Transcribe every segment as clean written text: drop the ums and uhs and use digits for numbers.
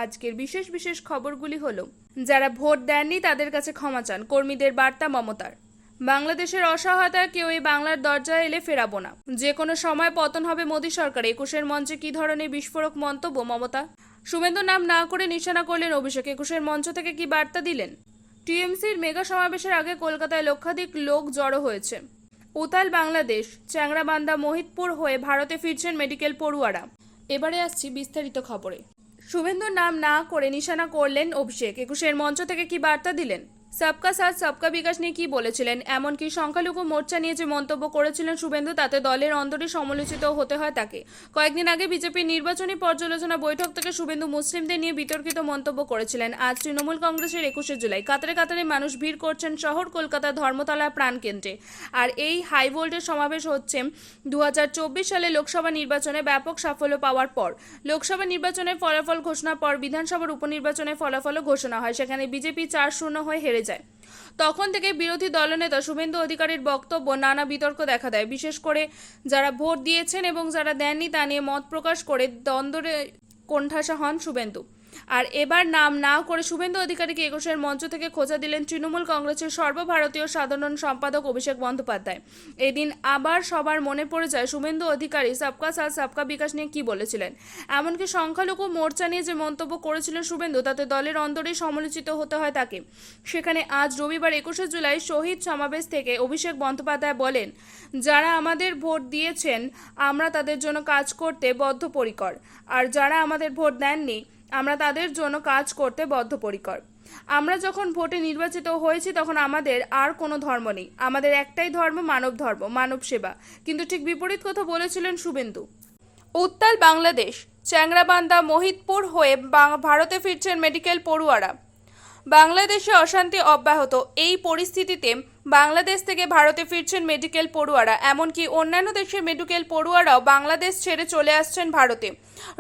আজকের বিশেষ বিশেষ খবরগুলি হলো, যারা ভোট দেননি তাদের কাছে ক্ষমা চান, কর্মীদের বার্তা মমতার। বাংলাদেশের অসহায়তায় কেউ এই বাংলার দরজায় এলে ফেরাবো না, যে কোনো সময় পতন হবে মোদী সরকার। 21-এর মঞ্চে কি ধরনের বিস্ফোরক মন্তব্য মমতা। শুভেন্দুর নাম না করে নিশানা করলেন অভিষেক। 21-এর মঞ্চ থেকে কি বার্তা দিলেন। টিএমসির মেগা সমাবেশের আগে কলকাতায় লক্ষাধিক লোক জড়ো হয়েছে। উতাল বাংলাদেশ, চ্যাংরাবান্ধা মোহিতপুর হয়ে ভারতে ফিরছেন মেডিকেল পড়ুয়ারা। এবারে আসছি বিস্তারিত খবরে। শুভেন্দুর নাম না করে নিশানা করলেন অভিষেক। 21-এর মঞ্চ থেকে কি বার্তা দিলেন। সবকা সাথ সবকা বিকাশ নিয়ে কি বলেছিলেন, এমনকি সংখ্যালঘু মোর্চা নিয়ে যে মন্তব্য করেছিলেন শুভেন্দু, তাতে দলের অন্তরে সমালোচিত হতে হয় তাকে। কয়েকদিন আগে বিজেপির নির্বাচনী পর্যালোচনা বৈঠক থেকে শুভেন্দু মুসলিমদের নিয়ে বিতর্কিত মন্তব্য করেছিলেন। আজ তৃণমূল কংগ্রেসের 21শে জুলাই কাতারে কাতারে মানুষ ভিড় করছেন শহর কলকাতার ধর্মতলা প্রাণকেন্দ্রে। আর এই হাই ভোল্টেজ সমাবেশ হচ্ছে 2024 সালে লোকসভা নির্বাচনে ব্যাপক সাফল্য পাওয়ার পর। লোকসভা নির্বাচনের ফলাফল ঘোষণার পর বিধানসভার উপনির্বাচনের ফলাফলও ঘোষণা হয়। সেখানে বিজেপি 4-0 হয়ে হেরে যায়। তখন থেকে বিরোধী দলনেতা শুভেন্দু অধিকারীর বক্তব্য নানা বিতর্ক দেখা দেয়। বিশেষ করে যারা ভোট দিয়েছেন এবং যারা দেননি তা নিয়ে মত প্রকাশ করে দ্বন্দ্বে কোণঠাসা হন শুভেন্দু। আর এবার নাম না করে শুভেন্দু অধিকারীকে 21-এর মঞ্চ থেকে খোঁচা দিলেন তৃণমূল কংগ্রেসের সর্বভারতীয় সাধারণ সম্পাদক অভিষেক বন্দ্যোপাধ্যায়। এদিন আবার সবার মনে পড়ে যায় শুভেন্দু অধিকারী সবকা সাথ সবকা বিকাশ নিয়ে কি বলেছিলেন, এমনকি সংখ্যালঘু মোর্চা নিয়ে যে মন্তব্য করেছিলেন শুভেন্দু, তাতে দলের অন্তরেই সমালোচিত হতে হয় তাকে। সেখানে আজ রবিবার 21শে জুলাই শহীদ সমাবেশ থেকে অভিষেক বন্দ্যোপাধ্যায় বলেন, যারা আমাদের ভোট দিয়েছেন আমরা তাদের জন্য কাজ করতে বদ্ধপরিকর, আর যারা আমাদের ভোট দেননি আমরা তাদের জন্য কাজ করতে বদ্ধপরিকর। আমরা যখন ভোটে নির্বাচিত হয়েছি তখন আমাদের আর কোনো ধর্ম নেই, আমাদের একটাই ধর্ম, মানব ধর্ম, মানব সেবা। কিন্তু ঠিক বিপরীত কথা বলেছিলেন শুভেন্দু। উত্তাল বাংলাদেশ, চ্যাংরাবান্ধা মোহিতপুর হয়ে ভারতে ফিরছেন মেডিকেল পড়ুয়ারা। বাংলাদেশে অশান্তি অব্যাহত। এই পরিস্থিতিতে বাংলাদেশ থেকে ভারতে ফিরছেন মেডিকেল পড়ুয়ারা। এমনকি অন্যান্য দেশের মেডিকেল পড়ুয়ারাও বাংলাদেশ ছেড়ে চলে আসছেন ভারতে।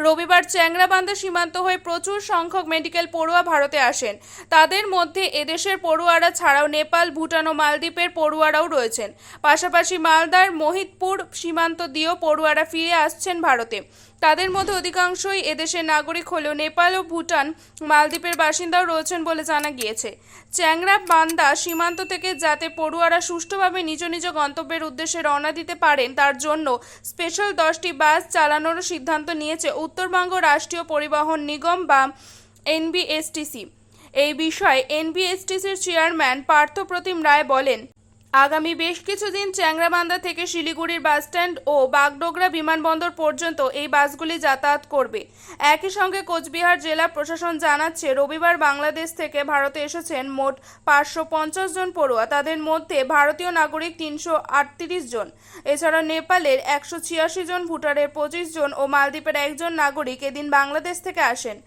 রবিবার চ্যাংরাবান্ধা সীমান্ত হয়ে প্রচুর সংখ্যক মেডিকেল পড়ুয়া ভারতে আসেন। তাদের মধ্যে এদেশের পড়ুয়ারা ছাড়াও নেপাল, ভুটান ও মালদ্বীপের পড়ুয়ারাও রয়েছেন। পাশাপাশি মালদার মোহিতপুর সীমান্ত দিয়েও পড়ুয়ারা ফিরে আসছেন ভারতে। তাদের মধ্যে অধিকাংশই এদেশের নাগরিক হলেও নেপাল ও ভুটান, মালদ্বীপের বাসিন্দাও রয়েছেন বলে জানা গিয়েছে। চ্যাংরাবান্ধা সীমান্ত থেকে যাতে পড়ুয়ারা সুষ্ঠুভাবে নিজ নিজ গন্তব্যের উদ্দেশ্যে রওনা দিতে পারেন তার জন্য স্পেশাল 10টি বাস চালানোর সিদ্ধান্ত নিয়েছে উত্তরবঙ্গ রাষ্ট্রীয় পরিবহন নিগম বা এনবিএসটিসি। এই বিষয়ে এনবিএসটিসির চেয়ারম্যান পার্থপ্রতিম রায় বলেন, আগামী বেশ কিছুদিন চ্যাংরাবান্ধা থেকে শিলিগুড়ির বাসস্ট্যান্ড ও বাগডোগরা বিমানবন্দর পর্যন্ত এই বাসগুলি যাতায়াত করবে। একই সঙ্গে কোচবিহার জেলা প্রশাসন জানাচ্ছে, রবিবার বাংলাদেশ থেকে ভারতে এসেছেন মোট 550 জন পড়ুয়া। তাদের মধ্যে ভারতীয় নাগরিক 338 জন, এছাড়া নেপালের 186 জন, ভুটানের 25 জন ও মালদ্বীপের 1 জন নাগরিক এদিন বাংলাদেশ থেকে আসেন।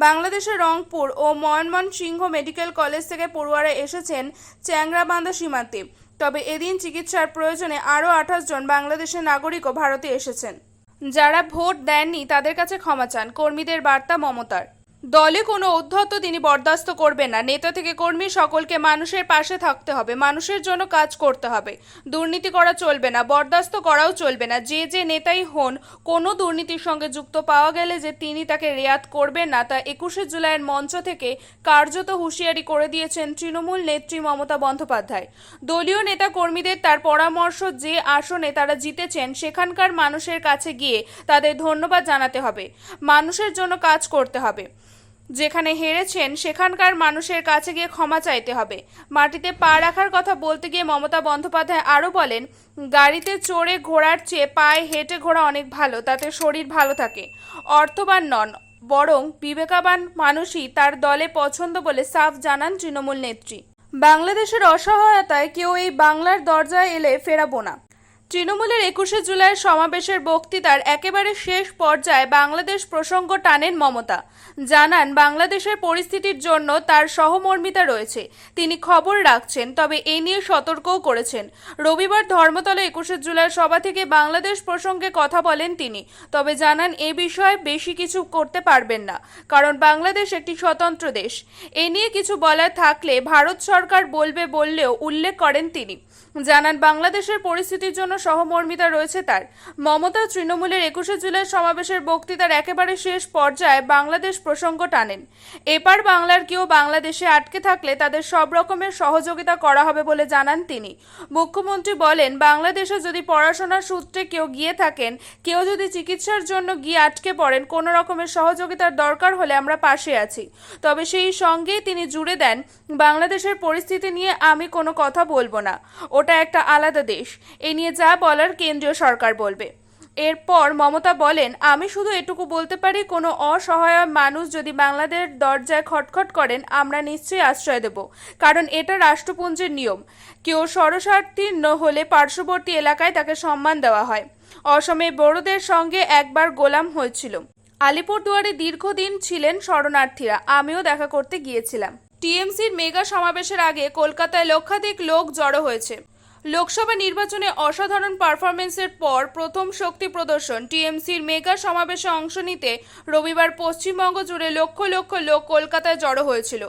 বাংলাদেশের রংপুর ও ময়মনসিংহ মেডিকেল কলেজ থেকে পড়ুয়ারা এসেছেন চ্যাংরাবান্ধা সীমান্তে। তবে এদিন চিকিৎসার প্রয়োজনে আরও 28 জন বাংলাদেশের নাগরিকও ভারতে এসেছেন। যারা ভোট দেননি তাদের কাছে ক্ষমা চান, কর্মীদের বার্তা মমতার। দলে কোনো ঔদ্ধত্য তিনি বরদাস্ত করবেন না। নেতা থেকে কর্মী সকলকে মানুষের পাশে থাকতে হবে, মানুষের জন্য কাজ করতে হবে। দুর্নীতি করা চলবে না, বরদাস্ত করাও চলবে না। যে নেতাই হন, কোনো দুর্নীতির সঙ্গে যুক্ত পাওয়া গেলে যে তিনি তাকে রেয়াত করবেন না, তা 21শে জুলাইয়ের মঞ্চ থেকে কার্যত হুঁশিয়ারি করে দিয়েছেন তৃণমূল নেত্রী মমতা বন্দ্যোপাধ্যায়। দলীয় নেতা কর্মীদের তার পরামর্শ, যে আসনে তারা জিতেছেন সেখানকার মানুষের কাছে গিয়ে তাদের ধন্যবাদ জানাতে হবে, মানুষের জন্য কাজ করতে হবে। যেখানে হেরেছেন সেখানকার মানুষের কাছে গিয়ে ক্ষমা চাইতে হবে। মাটিতে পা রাখার কথা বলতে গিয়ে মমতা বন্দ্যোপাধ্যায় আরও বলেন, গাড়িতে চড়ে ঘোরার চেয়ে পায়ে হেঁটে ঘোরা অনেক ভালো, তাতে শরীর ভালো থাকে। অর্থবান নন, বরং বিবেকবান মানুষই তার দলে পছন্দ বলে সাফ জানান তৃণমূল নেত্রী। বাংলাদেশের অসহায়তায় কেউ এই বাংলার দরজায় এলে ফেরাবো না। তৃণমূলের 21শে জুলাইয়ের সমাবেশের বক্তৃতার একেবারে শেষ পর্যায়ে বাংলাদেশ প্রসঙ্গ টানেন মমতা। জানান, বাংলাদেশের পরিস্থিতির জন্য তার সহমর্মিতা রয়েছে, তিনি খবর রাখছেন, তবে এ নিয়ে সতর্কও করেছেন। রবিবার ধর্মতলা 21শে জুলাইয়ের সভা থেকে বাংলাদেশ প্রসঙ্গে কথা বলেন তিনি, তবে জানান এ বিষয়ে বেশি কিছু করতে পারবেন না, কারণ বাংলাদেশ একটি স্বতন্ত্র দেশ। এ নিয়ে কিছু বলার থাকলে ভারত সরকার বলবে বললেও উল্লেখ করেন তিনি। জানান বাংলাদেশের পরিস্থিতির জন্য সহমর্মিতা রয়েছে তার। মমতা তৃণমূলের 21শে জুলাই সমাবেশের বক্তৃতার একেবারে শেষ পর্যায়ে বাংলাদেশ প্রসঙ্গ টানেন। এপার বাংলার কেউ বাংলাদেশে আটকে থাকলে তাদের সব রকমের সহযোগিতা করা হবে বলে জানান তিনি। মুখ্যমন্ত্রী বলেন, বাংলাদেশে যদি পড়াশোনার সূত্রে কেউ গিয়ে থাকেন, কেউ যদি চিকিৎসার জন্য গিয়ে আটকে পড়েন, কোনো রকমের সহযোগিতার দরকার হলে আমরা পাশে আছি। তবে সেই সঙ্গেই তিনি জুড়ে দেন, বাংলাদেশের পরিস্থিতি নিয়ে আমি কোনো কথা বলবো না, ওটা একটা আলাদা দেশ, এ নিয়ে যা বলার কেন্দ্রীয় সরকার বলবে। এরপর মমতা বলেন, আমি শুধু এটুকু বলতে পারি, কোনো অসহায় মানুষ যদি বাংলাদেশের দরজায় খটখট করেন, আমরা নিশ্চয়ই আশ্রয় দেব, কারণ এটা রাষ্ট্রপুঞ্জের নিয়ম। কেউ শরণার্থী হলে পার্শ্ববর্তী এলাকায় তাকে সম্মান দেওয়া হয়। অসমে বড়োদের সঙ্গে একবার গোলাম হয়েছিল। আলিপুরদুয়ারে দীর্ঘদিন ছিলেন শরণার্থীরা, আমিও দেখা করতে গিয়েছিলাম। টিএমসির মেগা সমাবেশের আগে কলকাতায় লক্ষাধিক লোক জড়ো হয়েছে। লোকসভা নির্বাচনে অসাধারণ পারফরমেন্সের পর প্রথম শক্তি প্রদর্শন টিএমসির মেগা সমাবেশে অংশ নিতে রবিবার পশ্চিমবঙ্গ জুড়ে লক্ষ লক্ষ লোক কলকাতায় জড়ো হয়েছিল।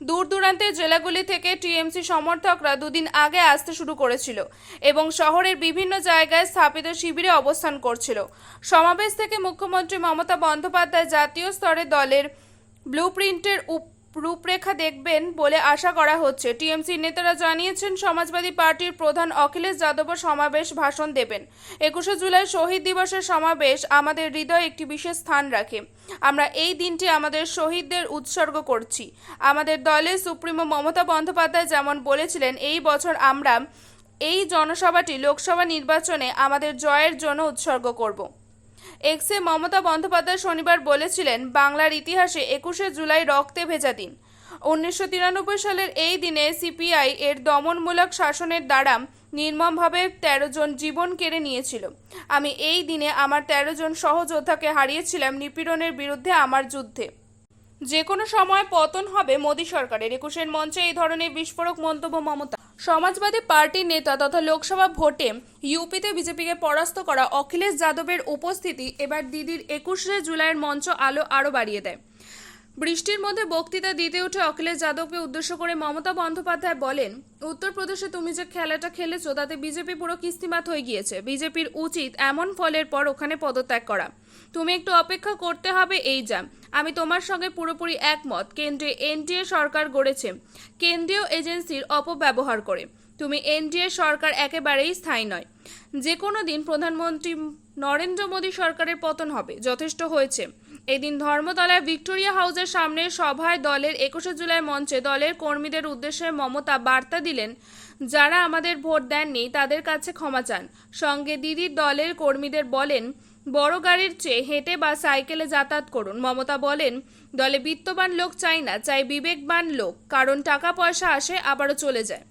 দূর দূরান্তের জেলাগুলি থেকে টিএমসি সমর্থকরা দুদিন আগে আসতে শুরু করেছিল এবং শহরের বিভিন্ন জায়গায় স্থাপিত শিবিরে অবস্থান করছিল। সমাবেশ থেকে মুখ্যমন্ত্রী মমতা বন্দ্যোপাধ্যায় জাতীয় স্তরে দলের ব্লুপ্রিন্টের রূপরেখা দেখবেন বলে আশা করা হচ্ছে। টিএমসির নেতারা জানিয়েছেন, সমাজবাদী পার্টির প্রধান অখিলেশ যাদবও সমাবেশ ভাষণ দেবেন। 21শে জুলাই শহীদ দিবসের সমাবেশ আমাদের হৃদয়ে একটি বিশেষ স্থান রাখে। আমরা এই দিনটি আমাদের শহীদদের উৎসর্গ করছি। আমাদের দলের সুপ্রিমো মমতা বন্দ্যোপাধ্যায় যেমন বলেছিলেন, এই বছর আমরা এই জনসভাটি লোকসভা নির্বাচনে আমাদের জয়ের জন্য উৎসর্গ করব। এক্সে মমতা বন্দ্যোপাধ্যায় শনিবার বলেছিলেন, বাংলার ইতিহাসে 21শে জুলাই রক্তে ভেজা দিন। 1993 সালের এই দিনে সিপিআই এর দমনমূলক শাসনের দ্বারা নির্মমভাবে 13 জন জীবন কেড়ে নিয়েছিল। আমি এই দিনে আমার 13 জন সহযোদ্ধাকে হারিয়েছিলাম নিপীড়নের বিরুদ্ধে আমার যুদ্ধে। যে কোনো সময় পতন হবে মোদী সরকারের। 21-এর মঞ্চে এই ধরনের বিস্ফোরক মন্তব্য মমতা। সমাজবাদী পার্টির নেতা তথা লোকসভা ভোটে ইউপিতে বিজেপিকে পরাস্ত করা অখিলেশ যাদবের উপস্থিতি এবার দিদির 21শে জুলাইয়ের মঞ্চ আরও বাড়িয়ে দেয়। বৃষ্টির মধ্যে বক্তৃতা দিতে উঠে অখিলেশ যাদবকে উদ্দেশ্য করে মমতা বন্দ্যোপাধ্যায় বলেন, উত্তরপ্রদেশে তুমি যে খেলাটা খেলেছো তাতে বিজেপি পুরো কিস্তিমাত হয়ে গিয়েছে। বিজেপির উচিত এমন ফলের পর ওখানে পদত্যাগ করা। তুমি একটু অপেক্ষা করতে হবে, এই যা। আমি তোমার সঙ্গে পুরোপুরি একমত। কেন্দ্রে এনডিএ সরকার গড়েছে কেন্দ্রীয় এজেন্সির অপব্যবহার করে। তুমি এনডিএ সরকার একেবারেই স্থায়ী নয়। যে কোনো দিন প্রধানমন্ত্রী নরেন্দ্র মোদী সরকারের পতন হবে। যথেষ্ট হয়েছে। এদিন ধর্মতলায় ভিক্টোরিয়া হাউসের সামনে সভায় দলের 21শে জুলাই মঞ্চে দলের কর্মীদের উদ্দেশ্যে মমতা বার্তা দিলেন, যারা আমাদের ভোট দেননি তাদের কাছে ক্ষমা চান। সঙ্গে দিদির দলের কর্মীদের বলেন, বড় গাড়ির চেয়ে হেঁটে বা সাইকেলে যাতায়াত করুন। মমতা বলেন, দলে বিত্তবান লোক চাই না, চাই বিবেকবান লোক, কারণ টাকা পয়সা আসে আবারও চলে যায়।